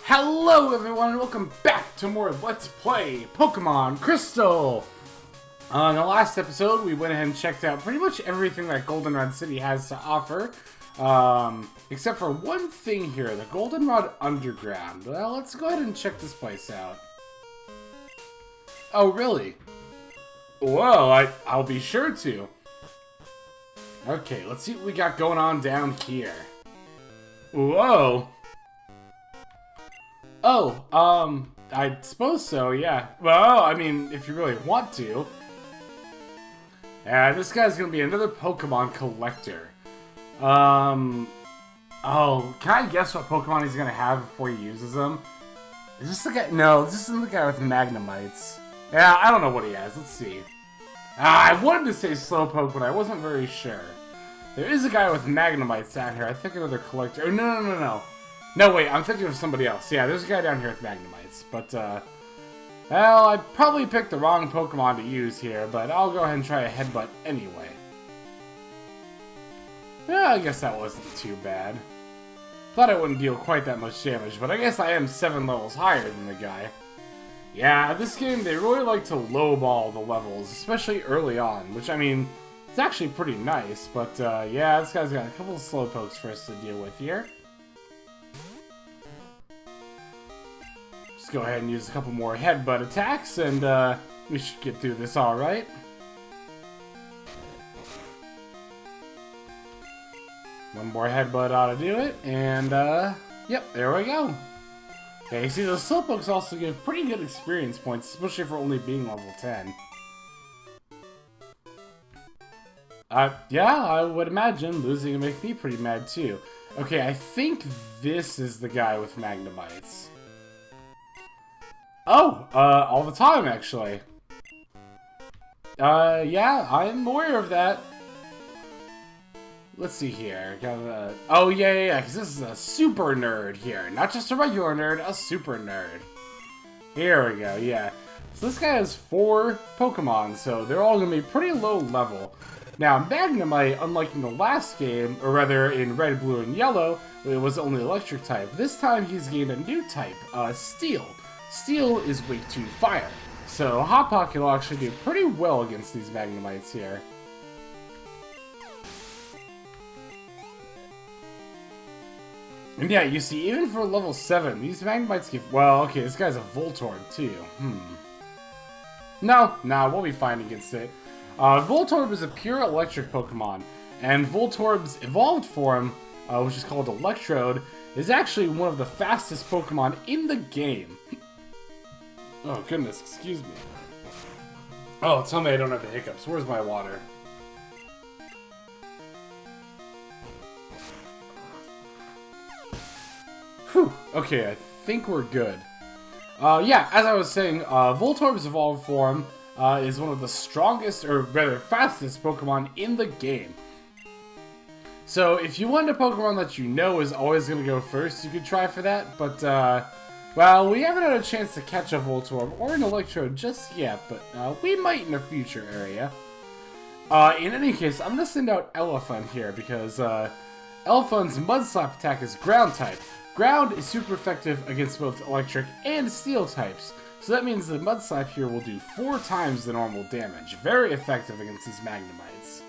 Hello everyone and welcome back to more Let's Play Pokemon Crystal! In the last episode we went ahead and checked out pretty much everything that Goldenrod City has to offer. Except for one thing here, the Goldenrod Underground. Well, let's go ahead and check this place out. Oh really? Whoa, I'll be sure to. Okay, let's see what we got going on down here. Whoa! Oh, I suppose so, yeah. Well, I mean, if you really want to. Yeah, this guy's gonna be another Pokemon collector. Oh, can I guess what Pokemon he's gonna have before he uses them? Is this the guy? No, this isn't the guy with Magnemites. Yeah, I don't know what he has. Let's see. I wanted to say Slowpoke, but I wasn't very sure. There is a guy with Magnemites down here. I think another collector. Oh, no. No, wait, I'm thinking of somebody else. Yeah, there's a guy down here with Magnemites. But, well, I probably picked the wrong Pokemon to use here, but I'll go ahead and try a Headbutt anyway. Yeah, I guess that wasn't too bad. Thought it wouldn't deal quite that much damage, but I guess I am 7 levels higher than the guy. Yeah, this game, they really like to lowball the levels, especially early on, which, I mean, it's actually pretty nice, but, yeah, this guy's got a couple of Slowpokes for us to deal with here. Just go ahead and use a couple more Headbutt attacks, and, we should get through this alright. One more Headbutt ought to do it, and, yep, there we go. Okay, you see, those Slowpokes also give pretty good experience points, especially for only being level 10. Yeah, I would imagine losing would make me pretty mad too. Okay, I think this is the guy with Magnemites. Oh, all the time, actually. Yeah, I'm aware of that. Let's see here. Oh, yeah, because this is a super nerd here. Not just a regular nerd, a super nerd. Here we go, yeah. So this guy has 4 Pokemon, so they're all going to be pretty low level. Now, Magnemite, unlike in the last game, or rather in Red, Blue, and Yellow, it was only electric type. This time he's gained a new type, Steel. Steel is weak to fire, so Hot Pocket will actually do pretty well against these Magnemites here. And yeah, you see, even for level 7, these Magnemites give... Well, okay, this guy's a Voltorb, too. No, we'll be fine against it. Voltorb is a pure electric Pokemon, and Voltorb's evolved form, which is called Electrode, is actually one of the fastest Pokemon in the game. Oh, goodness, excuse me. Oh, tell me I don't have the hiccups. Where's my water? Whew, okay, I think we're good. Yeah, as I was saying, Voltorb's evolved form is one of the strongest, or rather fastest Pokemon in the game. So if you want a Pokemon that you know is always going to go first, you could try for that, but, well, we haven't had a chance to catch a Voltorb or an Electrode just yet, but we might in a future area. In any case, I'm going to send out Elephant here, because Elephant's Mud Slap attack is Ground type. Ground is super effective against both electric and steel types, so that means the Mud Slap here will do 4 times the normal damage. Very effective against these Magnemites.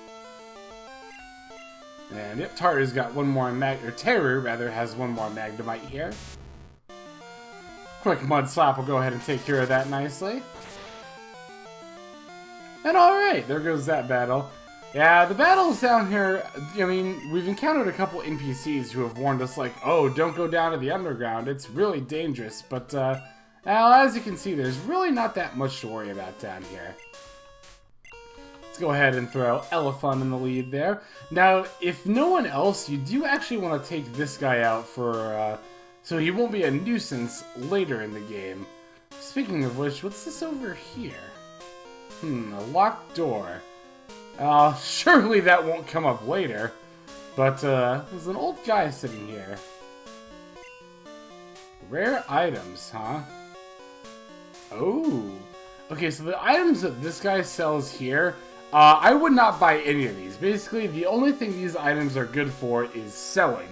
And yep, Tartar's got one more Terror rather has one more Magnemite here. Quick Mud Slap will go ahead and take care of that nicely. And alright, there goes that battle. Yeah, the battles down here, I mean, we've encountered a couple NPCs who have warned us, like, oh, don't go down to the underground, it's really dangerous, but, well, as you can see, there's really not that much to worry about down here. Let's go ahead and throw Elephant in the lead there. Now, if no one else, you do actually want to take this guy out for, so he won't be a nuisance later in the game. Speaking of which, what's this over here? A locked door. Surely that won't come up later. But, there's an old guy sitting here. Rare items, huh? Oh. Okay, so the items that this guy sells here, I would not buy any of these. Basically, the only thing these items are good for is selling.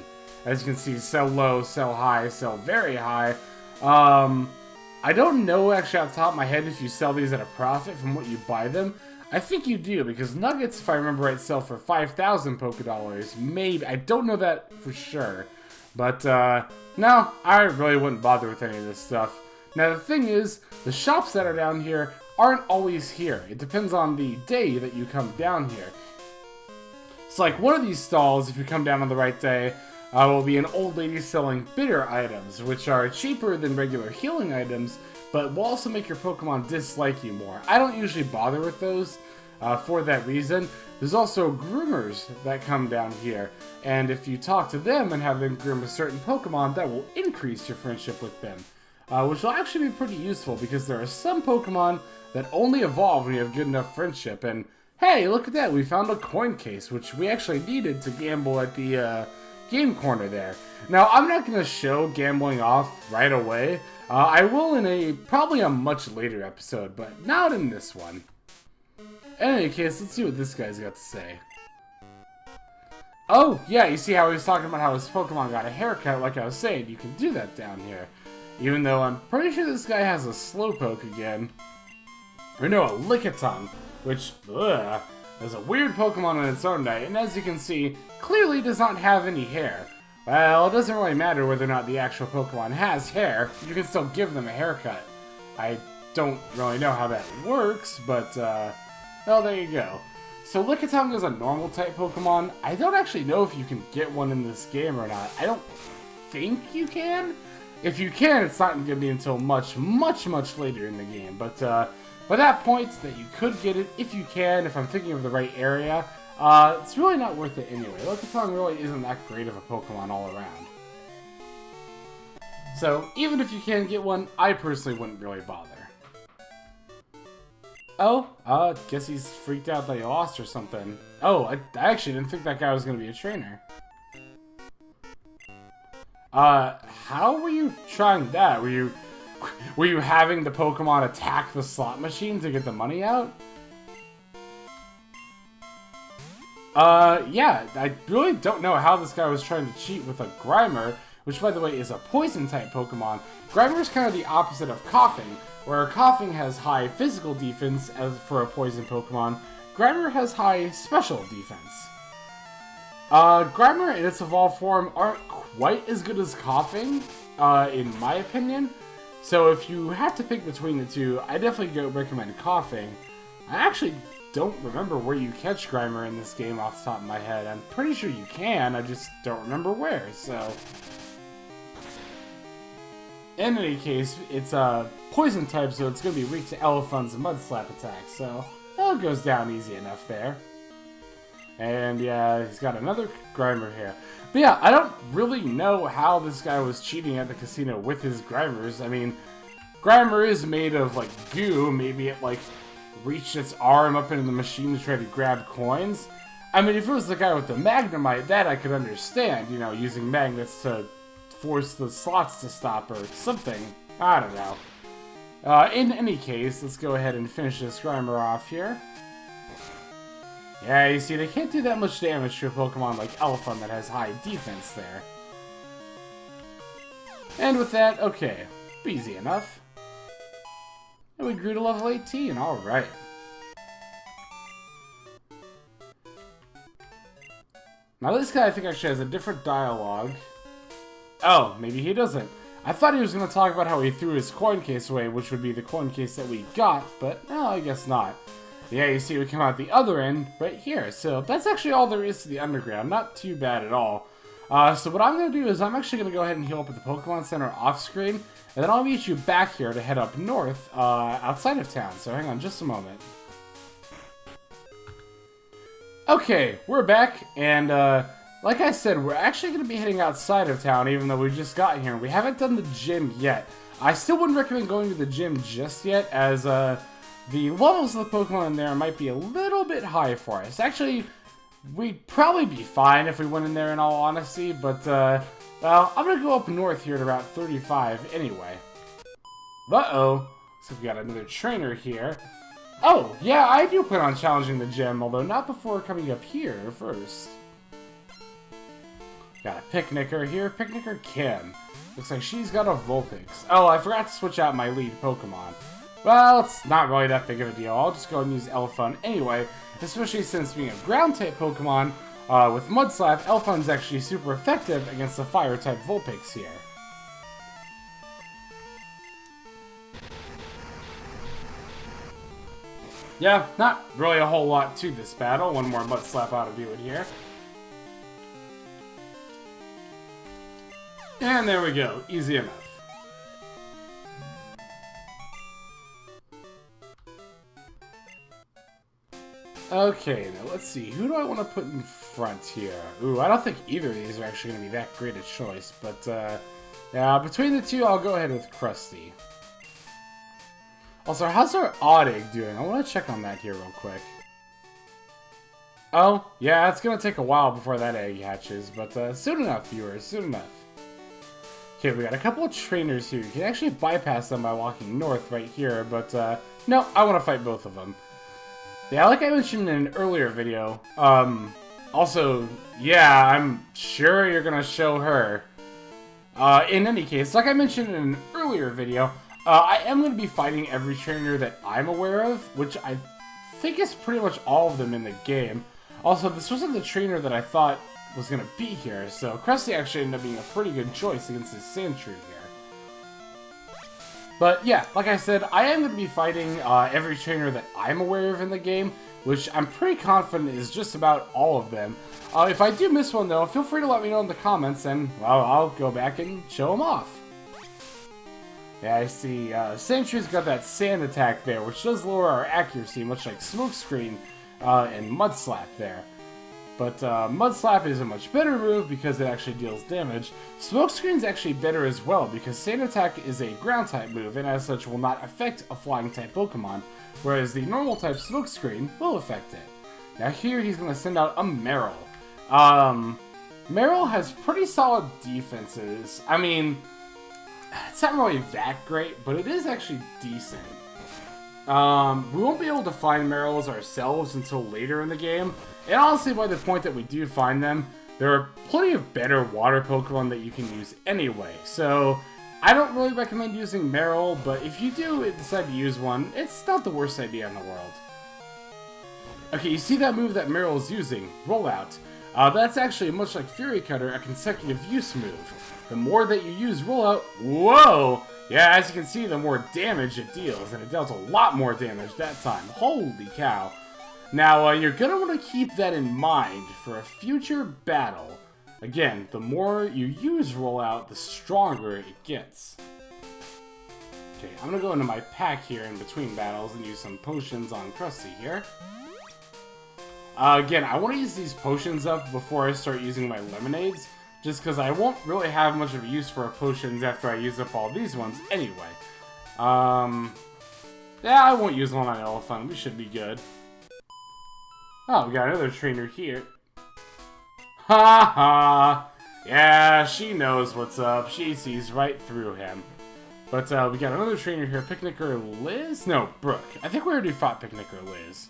As you can see, sell low, sell high, sell very high. I don't know actually off the top of my head if you sell these at a profit from what you buy them. I think you do, because nuggets, if I remember right, sell for 5,000 Poké Dollars. Maybe. I don't know that for sure. But, no, I really wouldn't bother with any of this stuff. Now, the thing is, the shops that are down here aren't always here. It depends on the day that you come down here. It's like one of these stalls, if you come down on the right day, will be an old lady selling bitter items, which are cheaper than regular healing items, but will also make your Pokemon dislike you more. I don't usually bother with those for that reason. There's also groomers that come down here, and if you talk to them and have them groom a certain Pokemon, that will increase your friendship with them, which will actually be pretty useful because there are some Pokemon that only evolve when you have good enough friendship. And hey, look at that, we found a coin case, which we actually needed to gamble at the game corner there. Now, I'm not going to show gambling off right away. I will in probably a much later episode, but not in this one. In any case, let's see what this guy's got to say. Oh, yeah, you see how he was talking about how his Pokemon got a haircut, like I was saying. You can do that down here. Even though I'm pretty sure this guy has a Slowpoke again. Or no, a Lickitung, which, is a weird Pokemon in its own right, and as you can see, clearly does not have any hair. Well, it doesn't really matter whether or not the actual Pokemon has hair, you can still give them a haircut. I don't really know how that works, but, well, there you go. So Lickitung is a normal type Pokemon. I don't actually know if you can get one in this game or not. I don't think you can. If you can, it's not going to be until much, much, much later in the game, but, by that point, that you could get it, if you can, if I'm thinking of the right area, it's really not worth it anyway. Lickitung really isn't that great of a Pokemon all around. So, even if you can get one, I personally wouldn't really bother. Oh, guess he's freaked out that he lost or something. Oh, I actually didn't think that guy was going to be a trainer. How were you trying that? Were you having the Pokemon attack the slot machine to get the money out? Yeah, I really don't know how this guy was trying to cheat with a Grimer, which, by the way, is a Poison-type Pokemon. Grimer is kind of the opposite of Coughing, where Coughing has high physical defense as for a Poison Pokemon. Grimer has high special defense. Grimer in its evolved form aren't quite as good as Coughing, in my opinion. So if you have to pick between the two, I definitely recommend Coughing. I actually don't remember where you catch Grimer in this game off the top of my head. I'm pretty sure you can, I just don't remember where, so... In any case, it's a poison type, so it's going to be weak to Elephant's Mud Slap attacks, so that goes down easy enough there. And yeah, he's got another Grimer here. But yeah, I don't really know how this guy was cheating at the casino with his Grimers. I mean, Grimer is made of, like, goo. Maybe it, like, reached its arm up into the machine to try to grab coins. I mean, if it was the guy with the Magnemite, that I could understand, you know, using magnets to force the slots to stop or something. I don't know. In any case, let's go ahead and finish this Grimer off here. Yeah, you see, they can't do that much damage to a Pokemon like Elephant that has high defense there. And with that, okay, easy enough. And we grew to level 18, alright. Now this guy I think actually has a different dialogue. Oh, maybe he doesn't. I thought he was going to talk about how he threw his coin case away, which would be the coin case that we got, but no, I guess not. Yeah, you see we come out the other end right here. So that's actually all there is to the underground. Not too bad at all. So what I'm going to do is I'm actually going to go ahead and heal up at the Pokemon Center off screen. And then I'll meet you back here to head up north outside of town. So hang on just a moment. Okay, we're back. And like I said, we're actually going to be heading outside of town even though we just got here. We haven't done the gym yet. I still wouldn't recommend going to the gym just yet as... the levels of the Pokemon in there might be a little bit high for us. Actually, we'd probably be fine if we went in there in all honesty, but, well, I'm gonna go up north here at about 35 anyway. Uh-oh. So we got another trainer here. Oh, yeah, I do plan on challenging the gym, although not before coming up here first. Got a Picnicker here, Picnicker Kim. Looks like she's got a Vulpix. Oh, I forgot to switch out my lead Pokemon. Well, it's not really that big of a deal. I'll just go and use Elephant anyway, especially since being a ground-type Pokemon, with Mud Slap, Elephant's actually super effective against the Fire-type Vulpix here. Yeah, not really a whole lot to this battle. One more Mud Slap ought to do it here. And there we go. Easy enough. Okay, now let's see. Who do I want to put in front here? Ooh, I don't think either of these are actually going to be that great a choice. But, yeah, between the two, I'll go ahead with Krusty. Also, how's our odd egg doing? I want to check on that here real quick. Oh, yeah, it's going to take a while before that egg hatches. But, soon enough, viewers. Soon enough. Okay, we got a couple of trainers here. You can actually bypass them by walking north right here. But, no, I want to fight both of them. Yeah, like I mentioned in an earlier video, also, yeah, I'm sure you're gonna show her. In any case, like I mentioned in an earlier video, I am gonna be fighting every trainer that I'm aware of, which I think is pretty much all of them in the game. Also, this wasn't the trainer that I thought was gonna be here, so Krusty actually ended up being a pretty good choice against this Sandshrew here. But yeah, like I said, I am going to be fighting every trainer that I'm aware of in the game, which I'm pretty confident is just about all of them. If I do miss one though, feel free to let me know in the comments and, well, I'll go back and show them off. Yeah, I see Sandshrew's got that sand attack there, which does lower our accuracy, much like Smokescreen and Mud Slap there. But Mud Slap is a much better move because it actually deals damage. Smokescreen's actually better as well because Sand Attack is a ground-type move and as such will not affect a flying-type Pokemon, whereas the normal-type Smokescreen will affect it. Now here he's going to send out a Meryl. Meryl has pretty solid defenses. I mean, it's not really that great, but it is actually decent. We won't be able to find Meryls ourselves until later in the game. And honestly, by the point that we do find them, there are plenty of better water Pokemon that you can use anyway. So, I don't really recommend using Meryl, but if you do decide to use one, it's not the worst idea in the world. Okay, you see that move that Meryl is using, Rollout. That's actually, much like Fury Cutter, a consecutive use move. The more that you use Rollout, whoa! Yeah, as you can see, the more damage it deals, and it dealt a lot more damage that time. Holy cow. Now, you're going to want to keep that in mind for a future battle. Again, the more you use Rollout, the stronger it gets. Okay, I'm going to go into my pack here in between battles and use some potions on Krusty here. Again, I want to use these potions up before I start using my lemonades, just because I won't really have much of a use for potions after I use up all these ones anyway. Yeah, I won't use one on Elephant. We should be good. Oh, we got another trainer here. Ha ha! Yeah, she knows what's up. She sees right through him. But we got another trainer here. Picnicker Liz? No, Brooke. I think we already fought Picnicker Liz.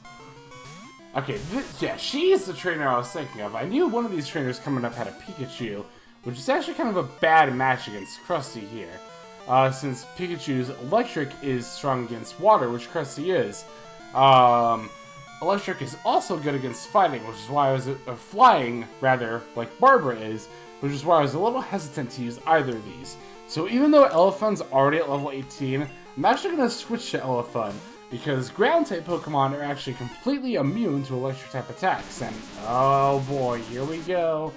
Okay, yeah, she's the trainer I was thinking of. I knew one of these trainers coming up had a Pikachu, which is actually kind of a bad match against Krusty here. Since Pikachu's Electric is strong against Water, which Krusty is. Electric is also good against fighting, which is why I was flying, rather, like Barbara is, which is why I was a little hesitant to use either of these. So even though Elephant's already at level 18, I'm actually going to switch to Elephant, because ground-type Pokemon are actually completely immune to electric-type attacks, and oh boy, here we go.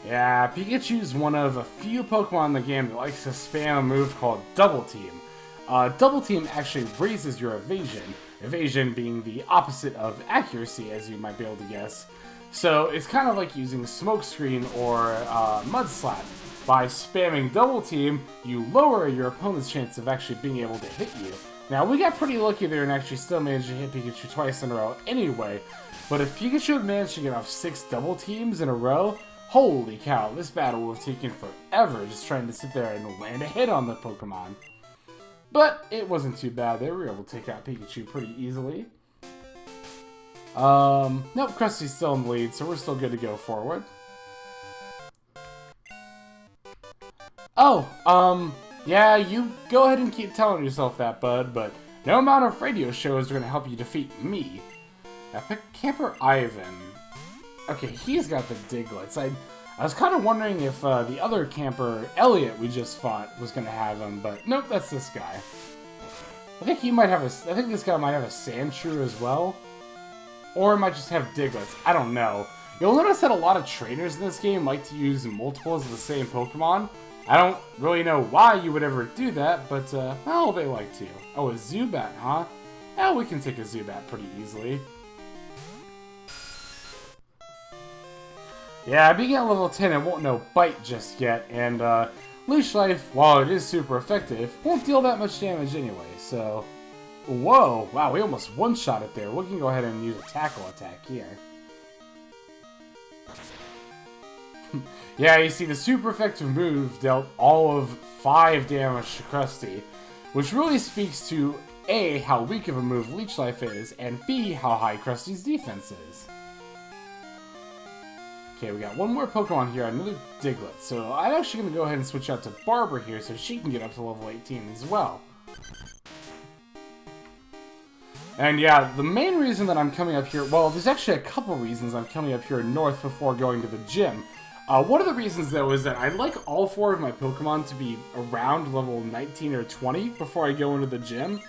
Yeah, Pikachu's one of a few Pokemon in the game that likes to spam a move called Double Team. Double Team actually raises your evasion, evasion being the opposite of accuracy, as you might be able to guess. So it's kind of like using Smokescreen or Mud Slap. By spamming Double Team, you lower your opponent's chance of actually being able to hit you. Now, we got pretty lucky there and actually still managed to hit Pikachu twice in a row anyway, but if Pikachu had managed to get off 6 Double Teams in a row, holy cow, this battle would have taken forever just trying to sit there and land a hit on the Pokemon. But it wasn't too bad there, we were able to take out Pikachu pretty easily. Nope, Krusty's still in the lead, so we're still good to go forward. Yeah, you go ahead and keep telling yourself that, bud, but no amount of radio shows are gonna help you defeat me. I picked Camper Ivan. Okay, he's got the Diglets. I was kind of wondering if the other camper, Elliot, we just fought, was gonna have him, but nope, that's this guy. I think this guy might have a Sandshrew as well. Or it might just have Diglets. I don't know. You'll notice that a lot of trainers in this game like to use multiples of the same Pokemon. I don't really know why you would ever do that, but, well, they like to. Oh, a Zubat, huh? Yeah, we can take a Zubat pretty easily. Yeah, being at level 10, it won't know Bite just yet, and, Leash Life, while it is super effective, won't deal that much damage anyway, so... Whoa! Wow, we almost one-shot it there. We can go ahead and use a Tackle Attack here. Yeah, you see, the super effective move dealt all of 5 damage to Krusty, which really speaks to A, how weak of a move Leech Life is, and B, how high Krusty's defense is. Okay, we got one more Pokemon here, another Diglett, so I'm actually going to go ahead and switch out to Barbara here so she can get up to level 18 as well. And yeah, the main reason that I'm coming up here, well, there's actually a couple reasons I'm coming up here north before going to the gym. One of the reasons, though, is that I like all 4 of my Pokemon to be around level 19 or 20 before I go into the gym.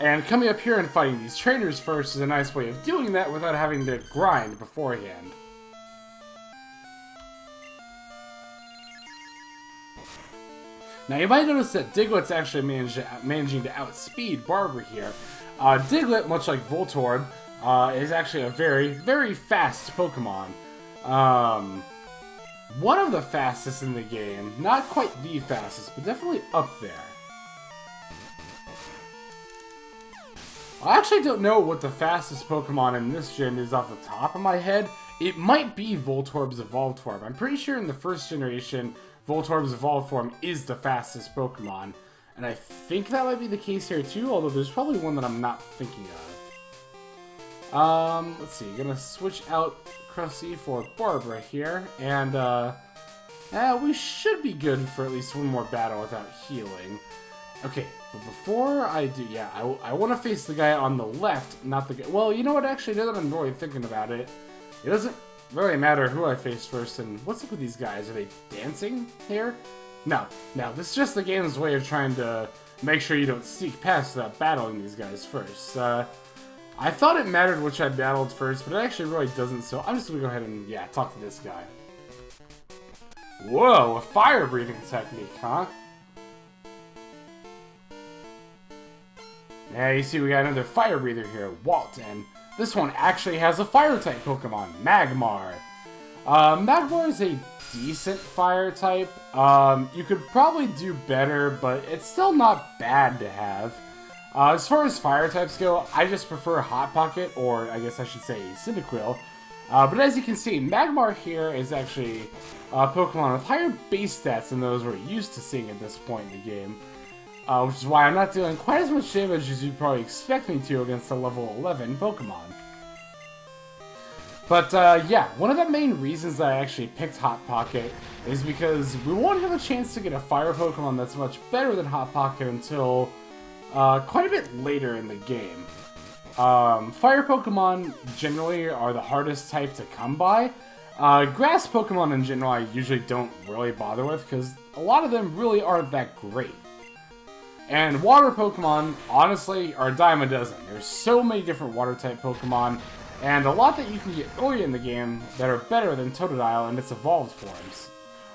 And coming up here and fighting these trainers first is a nice way of doing that without having to grind beforehand. Now, you might notice that Diglett's actually managing to outspeed Barbara here. Diglett, much like Voltorb, is actually a very, very fast Pokemon. One of the fastest in the game. Not quite the fastest, but definitely up there. I actually don't know what the fastest Pokemon in this gen is off the top of my head. It might be Voltorb's evolved form. I'm pretty sure in the first generation, Voltorb's evolved form is the fastest Pokemon. And I think that might be the case here too, although there's probably one that I'm not thinking of. Let's see, gonna switch out Krusty for Barbara here, and we should be good for at least one more battle without healing. Okay, but before I do, yeah, I want to face the guy on the left, not the guy. Well, you know what, actually, now that I'm really thinking about it, it doesn't really matter who I face first, and what's up with these guys? Are they dancing here? No, this is just the game's way of trying to make sure you don't sneak past without battling these guys first. I thought it mattered which I battled first, but it actually really doesn't, so I'm just gonna go ahead and, yeah, talk to this guy. Whoa, a fire breathing technique, huh? Yeah, you see we got another fire breather here, Walt, and this one actually has a fire-type Pokemon, Magmar. Magmar is a decent fire type. You could probably do better, but it's still not bad to have. As far as fire types go, I just prefer Hot Pocket, or I guess I should say Cyndaquil. But as you can see, Magmar here is actually a Pokemon with higher base stats than those we're used to seeing at this point in the game. Which is why I'm not dealing quite as much damage as you'd probably expect me to against a level 11 Pokemon. But, yeah, one of the main reasons that I actually picked Hot Pocket is because we won't have a chance to get a fire Pokemon that's much better than Hot Pocket until quite a bit later in the game. Fire Pokemon generally are the hardest type to come by. Grass Pokemon in general I usually don't really bother with because a lot of them really aren't that great. And water Pokemon, honestly, are a dime a dozen. There's so many different water-type Pokemon, and a lot that you can get early in the game that are better than Totodile and its evolved forms.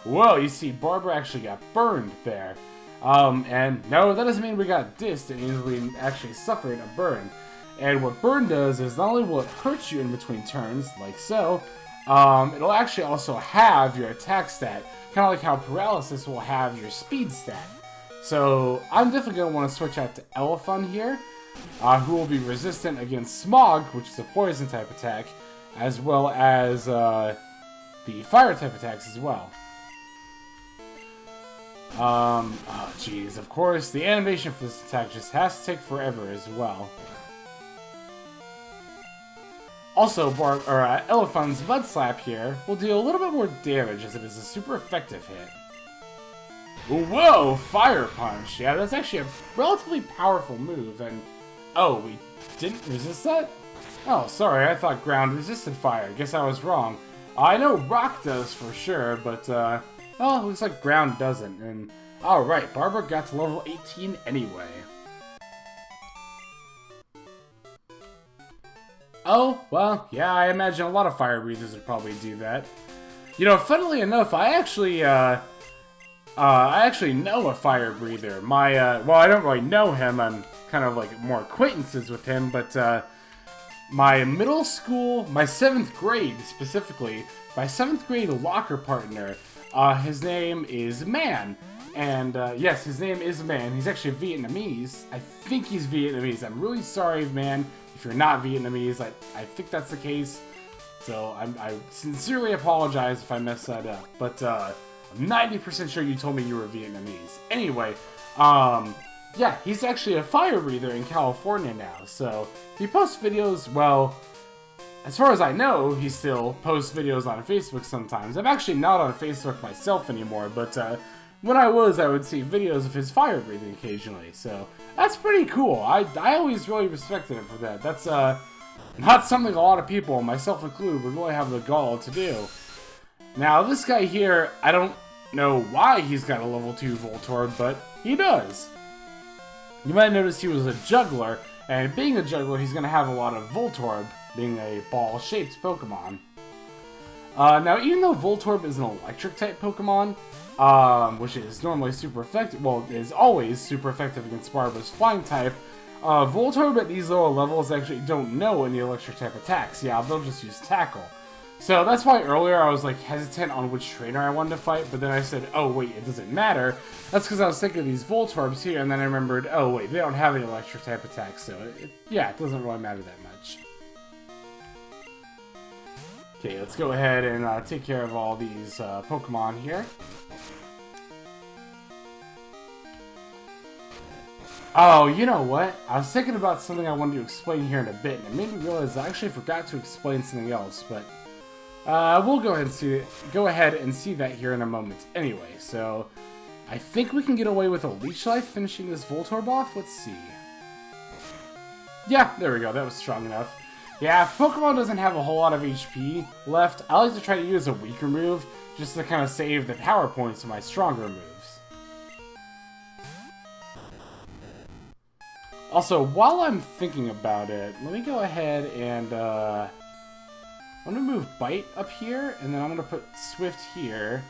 Whoa, you see, Barbara actually got burned there. And no, that doesn't mean we got dissed, it means we actually suffered a burn. And what burn does is not only will it hurt you in between turns, like so, it'll actually also have your attack stat, kind of like how paralysis will have your speed stat. So, I'm definitely going to want to switch out to Elephant here, who will be resistant against Smog, which is a poison type attack, as well as the fire type attacks as well. Oh jeez, of course, the animation for this attack just has to take forever as well. Also, Elephant's Mud Slap here will deal a little bit more damage as it is a super effective hit. Whoa, Fire Punch. Yeah, that's actually a relatively powerful move, and... Oh, we didn't resist that? Oh, sorry, I thought ground resisted fire. Guess I was wrong. I know rock does for sure, but, well, it looks like ground doesn't, and... Alright, Barbara got to level 18 anyway. Oh, well, yeah, I imagine a lot of fire breathers would probably do that. You know, funnily enough, I actually know a fire breather. Well, I don't really know him, I'm kind of like more acquaintances with him, but, my middle school, my 7th grade specifically, my 7th grade locker partner, his name is Man. And, yes, his name is Man. He's actually Vietnamese. I think he's Vietnamese. I'm really sorry, Man, if you're not Vietnamese. I think that's the case. So, I sincerely apologize if I messed that up. But, I'm 90% sure you told me you were Vietnamese. Anyway, yeah, he's actually a fire breather in California now. So, he posts videos, well... As far as I know, he still posts videos on Facebook sometimes. I'm actually not on Facebook myself anymore, but, when I would see videos of his fire breathing occasionally, so that's pretty cool. I always really respected him for that. That's not something a lot of people, myself included, would really have the gall to do. Now, this guy here, I don't know why he's got a level 2 Voltorb, but he does. You might notice he was a juggler, and being a juggler, he's going to have a lot of Voltorb, being a ball-shaped Pokemon. Now, even though Voltorb is an electric-type Pokemon, which is normally super effective, well, is always super effective against Barbara's flying type, Voltorb at these lower levels actually don't know any electric type attacks. Yeah, they'll just use Tackle. So that's why earlier I was like hesitant on which trainer I wanted to fight, but then I said, oh wait, it doesn't matter. That's because I was thinking of these Voltorbs here, and then I remembered, oh wait, they don't have any electric type attacks, so yeah, it doesn't really matter that much. Okay, let's go ahead and take care of all these Pokemon here. Oh, you know what? I was thinking about something I wanted to explain here in a bit, and it made me realize I actually forgot to explain something else, but we'll go ahead and see that here in a moment. Anyway, so I think we can get away with a Leech Life finishing this Voltorb off. Let's see. Yeah, there we go. That was strong enough. Yeah, if Pokemon doesn't have a whole lot of HP left, I like to try to use a weaker move just to kind of save the power points of my stronger moves. Also, while I'm thinking about it, let me go ahead and, I'm going to move Bite up here, and then I'm going to put Swift here,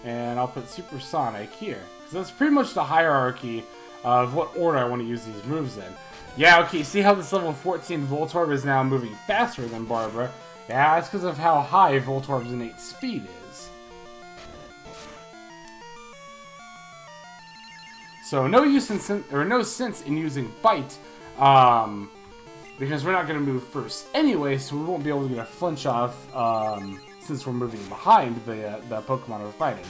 and I'll put Supersonic here. Because that's pretty much the hierarchy of what order I want to use these moves in. Yeah, okay, see how this level 14 Voltorb is now moving faster than Barbara? Yeah, that's because of how high Voltorb's innate speed is. So no sense in using Bite, because we're not going to move first anyway, so we won't be able to get a flinch off, since we're moving behind the Pokemon we're fighting.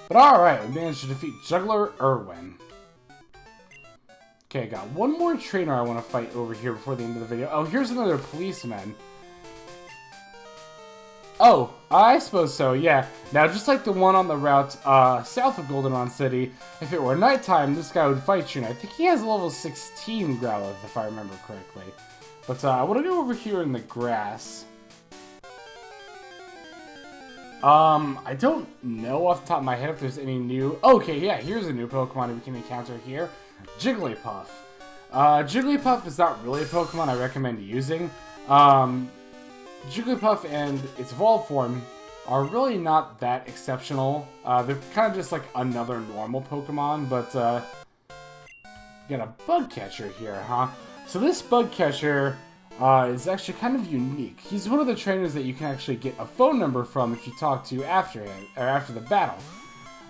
But alright, we managed to defeat Juggler Irwin. Okay, I got one more trainer I want to fight over here before the end of the video. Oh, here's another policeman. Oh, I suppose so, yeah. Now, just like the one on the route south of Goldenrod City, if it were nighttime, this guy would fight you, and I think he has a level 16 Growlithe, if I remember correctly. But I want to go over here in the grass. I don't know off the top of my head if there's any new... Okay, yeah, here's a new Pokemon we can encounter here. Jigglypuff. Jigglypuff is not really a Pokemon I recommend using. Jigglypuff and its evolved form are really not that exceptional. They're kind of just like another normal Pokemon, but you got a bug catcher here, huh? So this bug catcher is actually kind of unique. He's one of the trainers that you can actually get a phone number from if you talk to after the battle.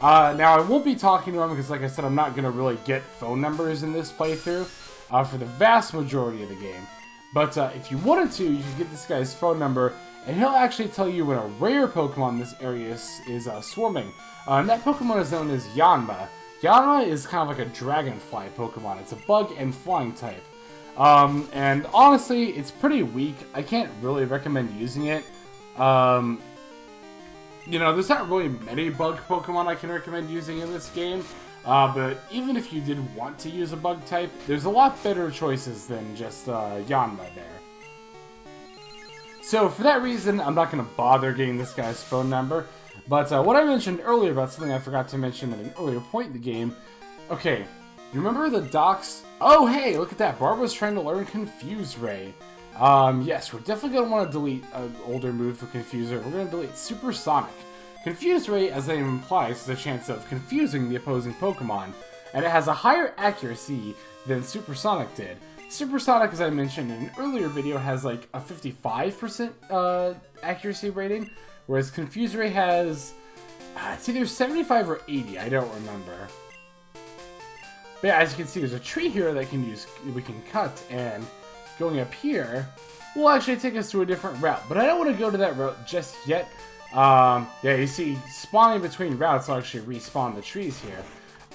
Now I won't be talking to him because, like I said, I'm not going to really get phone numbers in this playthrough for the vast majority of the game. But if you wanted to, you could get this guy's phone number, and he'll actually tell you when a rare Pokemon in this area is swarming. And that Pokemon is known as Yanma. Yanma is kind of like a dragonfly Pokemon. It's a bug and flying type. And honestly, it's pretty weak. I can't really recommend using it. You know, there's not really many bug Pokemon I can recommend using in this game, but even if you did want to use a bug type, there's a lot better choices than just Yanma there. So for that reason, I'm not going to bother getting this guy's phone number, but what I mentioned earlier about something I forgot to mention at an earlier point in the game, okay, you remember the docks? Oh hey, look at that, Barbara's trying to learn Confuse Ray. Yes, we're definitely going to want to delete an older move for Confuser. We're going to delete Supersonic. Confuse Ray, as the name implies, has a chance of confusing the opposing Pokemon, and it has a higher accuracy than Supersonic did. Supersonic, as I mentioned in an earlier video, has like a 55% accuracy rating, whereas Confuse Ray has, it's either 75 or 80, I don't remember. But yeah, as you can see, there's a tree here that we can cut, and going up here will actually take us to a different route. But I don't want to go to that route just yet. Yeah, you see, spawning between routes will actually respawn the trees here.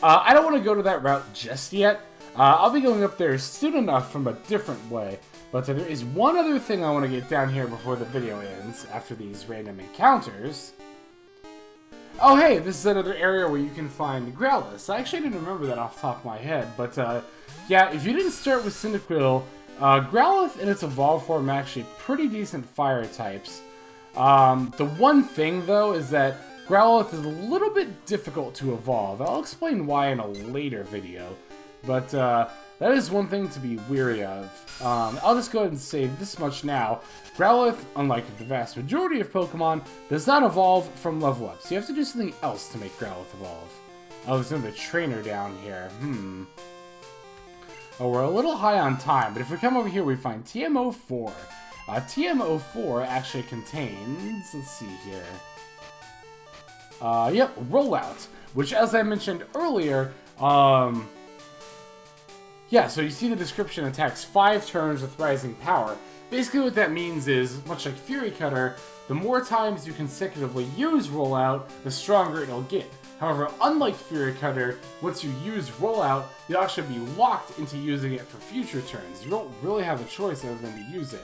I don't want to go to that route just yet. I'll be going up there soon enough from a different way. But there is one other thing I want to get down here before the video ends, after these random encounters. Oh hey, this is another area where you can find Growlithe. I actually didn't remember that off the top of my head, but yeah, if you didn't start with Cyndaquil, Growlithe in its evolved form are actually pretty decent fire types. The one thing though is that Growlithe is a little bit difficult to evolve. I'll explain why in a later video, but that is one thing to be weary of. I'll just go ahead and say this much now. Growlithe, unlike the vast majority of Pokemon, does not evolve from level up, so you have to do something else to make Growlithe evolve. Oh, there's another trainer down here. Oh, we're a little high on time, but if we come over here, we find TM04. TM04 actually contains, let's see here. Yep, Rollout, which, as I mentioned earlier, yeah, so you see the description attacks 5 turns with rising power. Basically what that means is, much like Fury Cutter, the more times you consecutively use Rollout, the stronger it'll get. However, unlike Fury Cutter, once you use Rollout, you'll actually be locked into using it for future turns. You don't really have a choice other than to use it.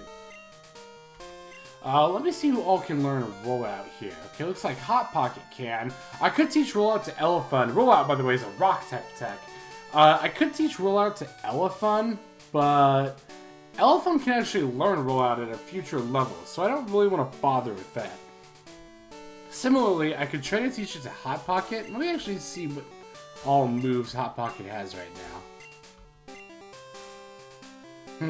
Let me see who all can learn Rollout here. Okay, looks like Hot Pocket can. I could teach Rollout to Elephant. Rollout, by the way, is a rock type tech. I could teach Rollout to Elephant, but Elephant can actually learn Rollout at a future level, so I don't really want to bother with that. Similarly, I could try to teach it to Hot Pocket. Let me actually see what all moves Hot Pocket has right now.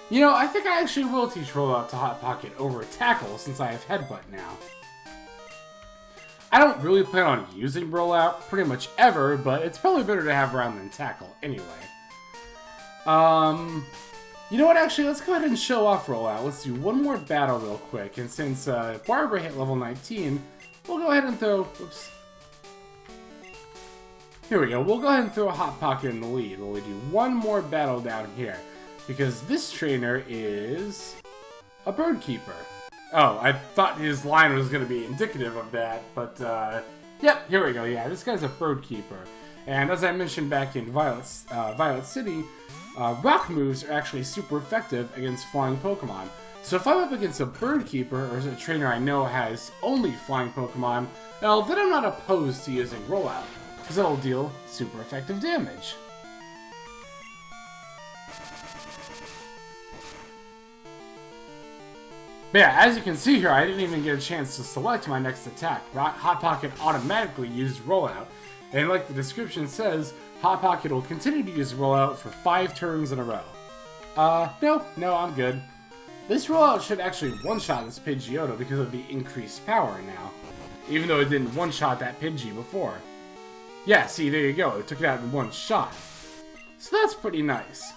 You know, I think I actually will teach Rollout to Hot Pocket over Tackle, since I have Headbutt now. I don't really plan on using Rollout pretty much ever, but it's probably better to have around than Tackle anyway. You know what, actually, let's go ahead and show off Rollout. Let's do one more battle real quick, and since Barbara hit level 19, we'll go ahead and throw... Oops. Here we go. We'll go ahead and throw a Hot Pocket in the lead. We'll do one more battle down here, because this trainer is a Bird Keeper. Oh, I thought his line was going to be indicative of that, but, yep, here we go. Yeah, this guy's a Bird Keeper. And as I mentioned back in Violet City, rock moves are actually super effective against flying Pokemon. So if I'm up against a Bird Keeper, or a trainer I know has only flying Pokemon, well, then I'm not opposed to using Rollout, because it'll deal super effective damage. But yeah, as you can see here, I didn't even get a chance to select my next attack. Hot Pocket automatically used Rollout. And like the description says, Hot Pocket will continue to use Rollout for 5 turns in a row. No, I'm good. This Rollout should actually one-shot this Pidgeotto because of the increased power now. Even though it didn't one-shot that Pidgey before. Yeah, see, there you go. It took it out in one shot. So that's pretty nice.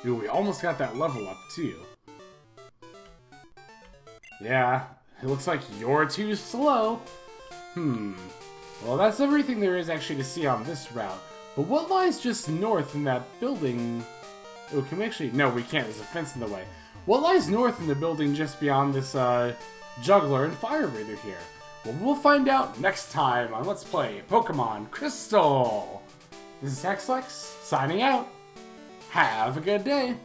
Ooh, we almost got that level up, too. Yeah, it looks like you're too slow. Well, that's everything there is actually to see on this route. But what lies just north in that building... Oh, can we actually... No, we can't. There's a fence in the way. What lies north in the building just beyond this Juggler and Fire Breather here? Well, we'll find out next time on Let's Play Pokemon Crystal. This is Hexlex, signing out. Have a good day.